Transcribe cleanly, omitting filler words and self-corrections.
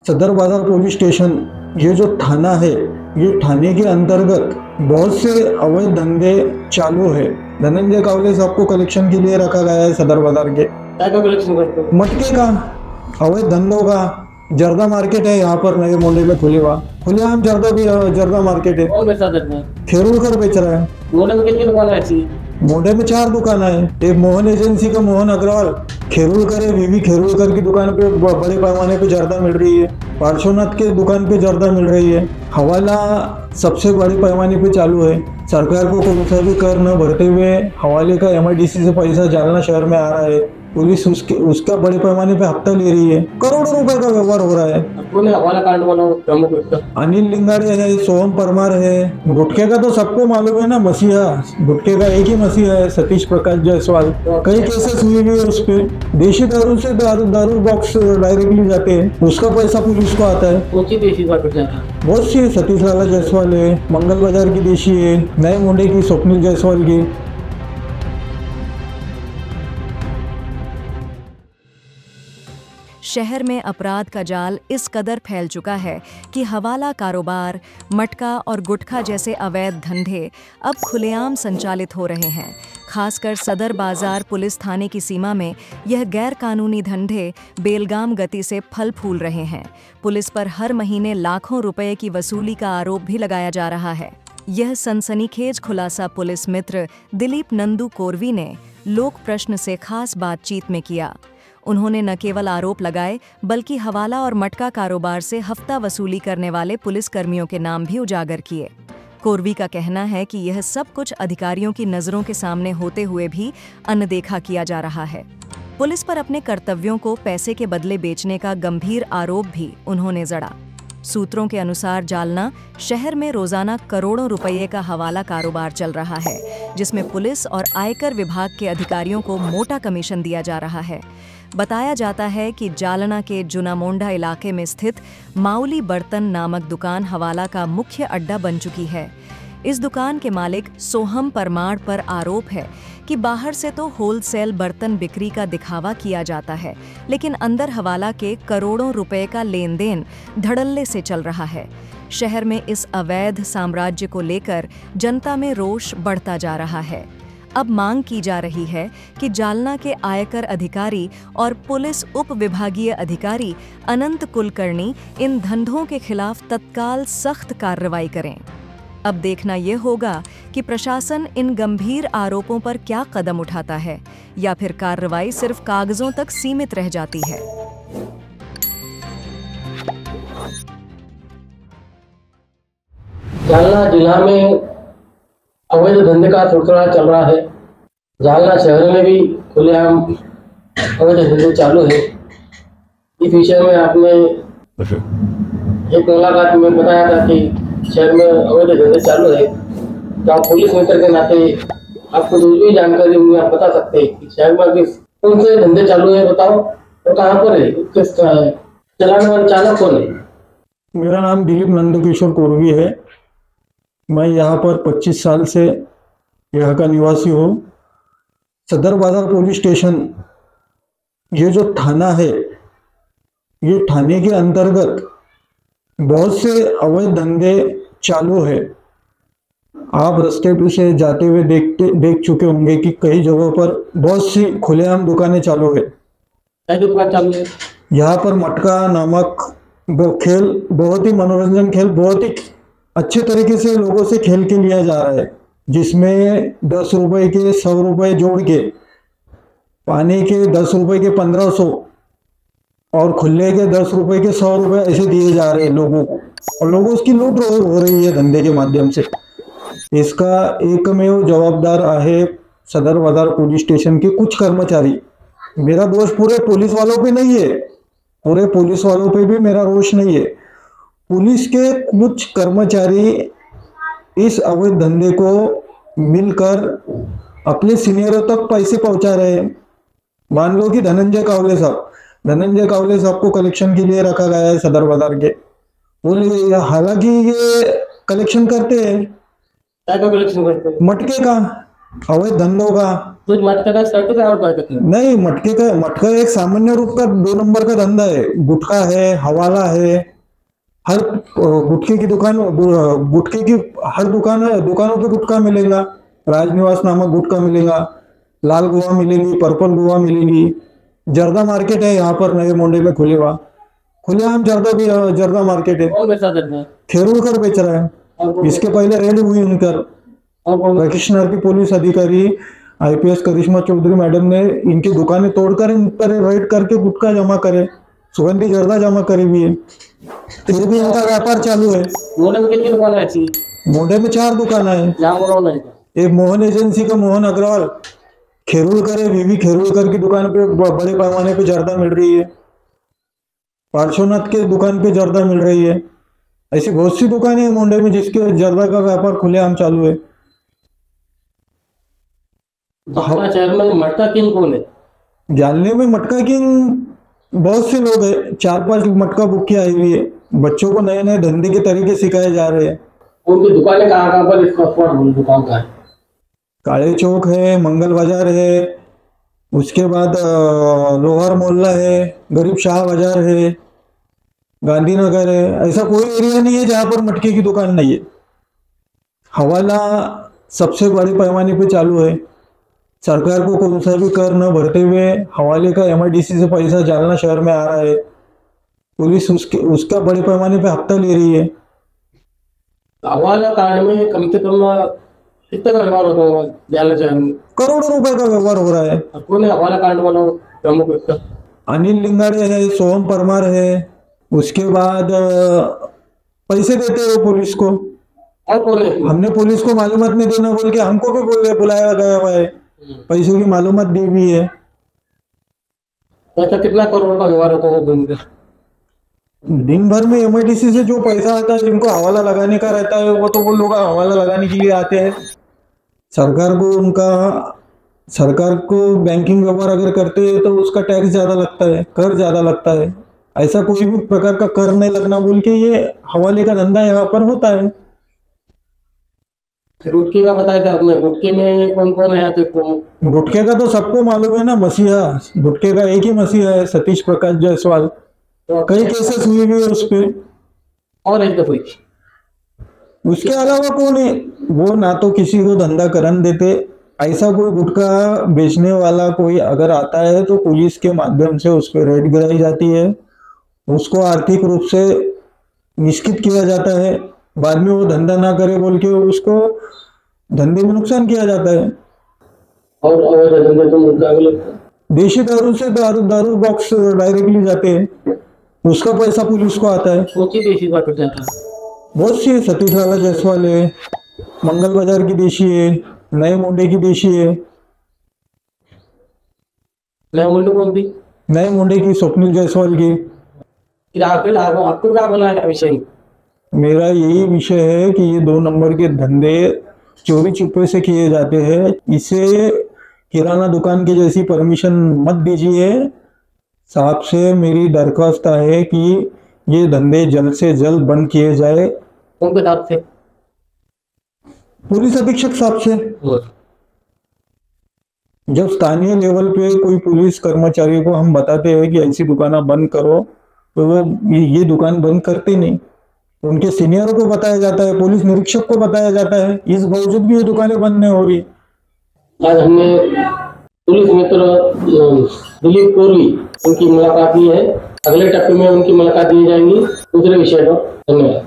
सदर बाजार police station ये जो थाना है, ये थाने के अंतर्गत बहुत से अवैध धंधे चालू है। धनंजय कावले साहब को कलेक्शन के लिए रखा गया है सदर बाजार के। क्या क्या कलेक्शन करते हो? मटके का, अवैध धंधों का। जर्दा मार्केट है यहाँ पर नए मोहल्ले में खुलेआम जर्दा भी, जर्दा मार्केट है। कौन बेचता है? खेरुलकर बेच रहा है। मोहल्ले में कितनी दुकान है ऐसी? मोहल्ले में 4 दुकान है। एक मोहन एजेंसी का मोहन अग्रवाल, खेरुलकर है, बीवी खेरुलकर की दुकान पे बड़े पैमाने पे जर्दा मिल रही है। पार्श्वनाथ के दुकान पे जर्दा मिल रही है। हवाला सबसे बड़े पैमाने पे चालू है। सरकार को कोई सा भी कर न भरते हुए हवाले का MIDC से पैसा जालना शहर में आ रहा है। पुलिस उसका बड़े पैमाने पे हफ्ता ले रही है। करोड़ों रुपए का व्यवहार हो रहा है। कौन है हवाला कांड वाला प्रमुख व्यक्ति? अनिल लिंगाड़े है, सोहम परमार है। गुटखे का तो सबको मालूम है ना, मसीहा। गुटखे का एक ही मसीहा है, सतीश प्रकाश जायसवाल। कई केसेस हुए भी है उस पे। देशी दारू से दारू बॉक्स डायरेक्टली जाते हैं, उसका पैसा पुलिस को आता है। कौन सी देशी बात करते हैं? बहुत सी है। सतीश लाला जायसवाल है, मंगल बाजार की देशी है, नए मुंडे की स्वप्निल जायसवाल की। शहर में अपराध का जाल इस कदर फैल चुका है कि हवाला कारोबार, मटका और गुटखा जैसे अवैध धंधे अब खुलेआम संचालित हो रहे हैं। खासकर सदर बाजार पुलिस थाने की सीमा में यह गैर कानूनी धंधे बेलगाम गति से फल फूल रहे हैं। पुलिस पर हर महीने लाखों रुपए की वसूली का आरोप भी लगाया जा रहा है। यह सनसनीखेज खुलासा पुलिस मित्र दिलीप नंदू कोरवी ने लोक प्रश्न से खास बातचीत में किया। उन्होंने न केवल आरोप लगाए बल्कि हवाला और मटका कारोबार से हफ्ता वसूली करने वाले पुलिस कर्मियों के नाम भी उजागर किए। कोरवी का कहना है कि यह सब कुछ अधिकारियों की नज़रों के सामने होते हुए भी अनदेखा किया जा रहा है। पुलिस पर अपने कर्तव्यों को पैसे के बदले बेचने का गंभीर आरोप भी उन्होंने जड़ा। सूत्रों के अनुसार जालना शहर में रोजाना करोड़ों रुपये का हवाला कारोबार चल रहा है, जिसमें पुलिस और आयकर विभाग के अधिकारियों को मोटा कमीशन दिया जा रहा है। बताया जाता है कि जालना के जुनामोंडा इलाके में स्थित माउली बर्तन नामक दुकान हवाला का मुख्य अड्डा बन चुकी है। इस दुकान के मालिक सोहम परमार पर आरोप है कि बाहर से तो होलसेल बर्तन बिक्री का दिखावा किया जाता है, लेकिन अंदर हवाला के करोड़ों रुपए का लेन देन धड़ल्ले से चल रहा है। शहर में इस अवैध साम्राज्य को लेकर जनता में रोष बढ़ता जा रहा है। अब मांग की जा रही है कि जालना के आयकर अधिकारी और पुलिस उप विभागीय अधिकारी अनंत कुलकर्णी इन धंधों के खिलाफ तत्काल सख्त कार्रवाई करें। अब देखना यह होगा कि प्रशासन इन गंभीर आरोपों पर क्या कदम उठाता है या फिर कार्रवाई सिर्फ कागजों तक सीमित रह जाती है। जालना जिला में अवैध धंधे का सिलसिला चल रहा है। जालना शहर में भी खुलेआम अवैध धंधे चालू है। इस विषय में आपने एक मुलाकात में बताया था कि शहर में अवैध धंधे चालू है। तो आप पुलिस मित्र के नाते आपको जो भी जानकारी होगी आप बता सकते हैं कि शहर में अभी कौन से धंधे चालू है, बताओ। और कहाँ पर है, किस चलाने वाला चालक कौन है? मेरा नाम दिलीप नंदकिशोर कोरवी है। मैं यहाँ पर 25 साल से यहाँ का निवासी हूँ। सदर बाजार पुलिस स्टेशन ये जो थाना है, ये थाने के अंतर्गत बहुत से अवैध धंधे चालू है। आप रास्ते पे से जाते हुए देख चुके होंगे कि कई जगहों पर बहुत सी खुलेआम दुकानें चालू है। दुकान चालू है? यहाँ पर मटका नामक खेल, बहुत ही मनोरंजन खेल, बहुत ही अच्छे तरीके से लोगों से खेल के लिया जा रहा है, जिसमें 10 रुपए के 100 रुपए जोड़ के, पानी के 10 रुपए के 1500 और खुले के 10 रुपए के 100 रुपए ऐसे दिए जा रहे हैं लोगों को, और लोगों उसकी लूट हो रही है धंधे के माध्यम से। इसका एकमेव जवाबदार है सदर बाजार पुलिस स्टेशन के कुछ कर्मचारी। मेरा दोष पूरे पुलिस वालों पे नहीं है, पूरे पुलिस वालों पे भी मेरा रोष नहीं है। पुलिस के कुछ कर्मचारी इस अवैध धंधे को मिलकर अपने सीनियरों तक पैसे पहुंचा रहे हैं। मान लो कि धनंजय कावले साहब को कलेक्शन के लिए रखा गया है सदर बाजार के। हालांकि ये कलेक्शन करते हैं। क्या कलेक्शन करते हैं? मटके का, अवैध धंधों का। कुछ मटका का सर्टिफिकेट और पैकेट है? नहीं, मटका एक सामान्य रूप का 2 नंबर का धंधा है। गुटखा है, हवाला है, हर गुटखे की दुकान, गुटखे की हर दुकान है, दुकानों पे गुटखा मिलेगा। राजनिवास नामक गुटखा मिलेगा, लाल गोवा मिलेगी, पर्पल गोवा मिलेगी। जर्दा मार्केट है यहाँ पर नए मोंडे में खुलेआम जर्दा मार्केट है। और बेचा देते हैं? खेरुलकर बेच रहा है। इसके पहले रेड हुई उनकर। वैकेशनर की पुलिस अधिकारी IPS करिश्मा चौधरी मैडम ने इनकी दुकानें तोड़कर इन पर रेड करके गुटखा जमा करे, सुगंधी जर्दा जमा करे भी है। फिर भी इनका व्यापार चालू है। मोहन में कितनी दुकान है? मोंडे में 4 दुकान है। एक मोहन एजेंसी का मोहन अग्रवाल, खेरुलकर है, वीवी खेरुलकर की दुकान पे बड़े पैमाने पे जर्दा मिल रही है। पार्श्वनाथ के दुकान पे जर्दा मिल रही है। ऐसी बहुत सी दुकानें हैं मोंडे में जिसके जर्दा का व्यापार खुलेआम चालू है। शहर में मटका किंग कौन है? जानने में मटका किंग बहुत से लोग हैं। 4-5 मटका बुकिया आई हुई है। बच्चों को नए नए धंधे के तरीके सिखाए जा रहे हैं। उनकी दुकानें कहाँ पर? इसका स्पॉट दुकान का है? काले चौक है, मंगल बाजार है, उसके बाद लोहार मोहल्ला है, गरीब शाह बाजार है, गांधीनगर है। ऐसा कोई एरिया नहीं है जहाँ पर मटके की दुकान नहीं है। हवाला सबसे बड़े पैमाने पे चालू है। सरकार को कौन सा भी कर न भरते हुए हवाले का MIDC से पैसा जालना शहर में आ रहा है। पुलिस उसका बड़े पैमाने पे हफ्ता ले रही है। हवाला कांड में कम से कम कितना का व्यवहार होता है जालना शहर में? करोड़ों रुपए का व्यवहार हो रहा है। कौन है हवाला कांड वाला प्रमुख व्यक्ति? अनिल लिंगाड़े है, सोहम परमार है। उसके बाद पैसे देते हैं पुलिस को। और कौन है? हमने पुलिस को मालूमात नहीं देना बोल के हमको भी बुलाया गया हुआ है। पैसों की मालूमात दी हुई है। ऐसा कितना करोड़ का व्यवहार होता है दिन भर में MIDC से जो पैसा आता है, जिनको हवाला लगाने का रहता है, वो तो वो लोग हवाला लगाने के लिए आते हैं। सरकार को बैंकिंग व्यवहार अगर करते हैं तो उसका टैक्स ज्यादा लगता है, कर ज्यादा लगता है। ऐसा कोई भी प्रकार का कर नहीं लगना बोल के ये हवाले का धंधा यहाँ पर होता है। गुटखे का बताया था आपने, गुटखे में कौन कौन है? तो गुटखे का तो सबको मालूम है ना, मसीहा। गुटखे का एक ही मसीहा है, सतीश प्रकाश जायसवाल। कई केसेस हुए भी है उस पे। और एक दफा उसके अलावा कौन है? वो ना तो किसी को धंधा करन देते। ऐसा कोई गुटखा बेचने वाला कोई अगर आता है तो पुलिस के माध्यम से उस पर रेड गिराई जाती है, उसको आर्थिक रूप से निष्क्रिय किया जाता है। बाद में वो धंधा ना करे बोल के उसको धंधे में नुकसान किया जाता है। और धंधे तो मुकाबले देशी दारू से दारू बॉक्स डायरेक्टली जाते हैं, उसका पैसा पुलिस को आता है। देशी बात जाता है बहुत सी है। सतीश लाला जायसवाल है, मंगल बाजार की देशी है, नए मोंडे की देशी है। नए मोंडे कौन थी? नए मोंडे की स्वप्निल जायसवाल की। आपको क्या बोला है विषय? मेरा यही विषय है कि ये 2 नंबर के धंधे चोरी छुपे से किए जाते हैं। इसे किराना दुकान के जैसी परमिशन मत दीजिए। साहब से मेरी दरख्वास्त है कि ये धंधे जल्द से जल्द बंद किए जाए। कौन साहब से? पुलिस अधीक्षक साहब से। जब स्थानीय लेवल पे कोई पुलिस कर्मचारी को हम बताते हैं कि ऐसी दुकान बंद करो तो वो ये दुकान बंद करते नहीं। उनके सीनियरों को बताया जाता है, पुलिस निरीक्षक को बताया जाता है, इस बावजूद भी ये दुकानें बंद नहीं हो रही। आज हमने पुलिस मित्र दिलीप कोरवी उनकी मुलाकात की है। अगले टप्पे में उनकी मुलाकात दी जाएगी दूसरे विषय पर। धन्यवाद।